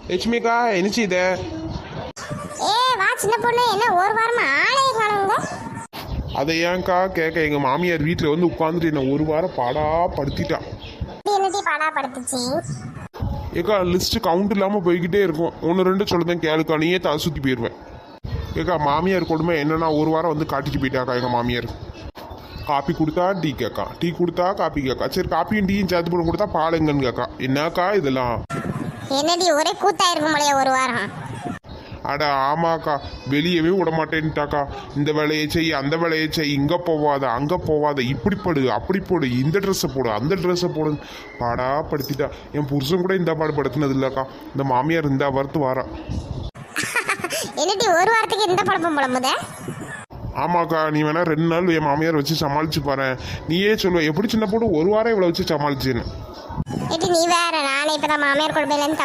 லட்சுமிக்கா என்ன செய்த? வா சின்ன பொண்ணு, என்ன ஒரு வாரமா ஆளையே காணுங்க. அதை ஏன்க்கா கேட்க? எங்கள் மாமியார் வீட்டில் வந்து உட்காந்துட்டு என்ன ஒரு வாரம் பாடா படுத்திட்டான். என்னடி பாடா படுத்துச்சு? ஏக்கா லிஸ்ட் கவுண்ட் இல்லாமல் போய்கிட்டே இருக்கும். ஒன்று ரெண்டு சொல்லுதேன் கேளுக்கா, நீயே தலை சுற்றி போயிடுவேன். ஏக்கா மாமியார் கொடுமை என்னன்னா ஒரு வாரம் வந்து காட்டிட்டு போயிட்டாக்கா எங்கள் மாமியார். காப்பி கொடுத்தா டீ கேட்கா, டீ கொடுத்தா காப்பி கேட்கா, சரி காப்பியும் டீயும் சேர்த்து போட்டு கொடுத்தா பால் எங்கன்னு கேட்கா. என்னக்கா இதெல்லாம்? என்னடி ஒரே கூத்தாயிருக்கும் போலயே ஒரு வாரம். அட ஆமாக்கா, வெளியவே விட மாட்டேன்ட்டாக்கா. இந்த வேலையை செய், அந்த வேலையை செய், இங்கே போவாத அங்கே போவாத, இப்படி படு அப்படி போடு, இந்த ட்ரெஸ்ஸை போடு அந்த ட்ரெஸ்ஸை போடு, பாடா படுத்திட்டா. என் புருஷன் கூட இந்த பாடு படுத்தினது இல்லைக்கா. இந்த மாமியார் இந்த வாரத்து வாரா. என்னடி ஒரு வாரத்துக்கு இந்த பழப்பம் புலம்புத? ஆமாக்கா, நீ வேணா 2 நாள் என் மாமியார் வச்சு சமாளிச்சு பாரு. நீயே சொல்லுவ எப்படி சின்ன போட்டு ஒரு வாரம் இவ்வளோ வச்சு சமாளிச்சேன்னு. ஏடி நீ வேற, நானே இப்பதான் மாமியார் கொடுமையிலேருந்து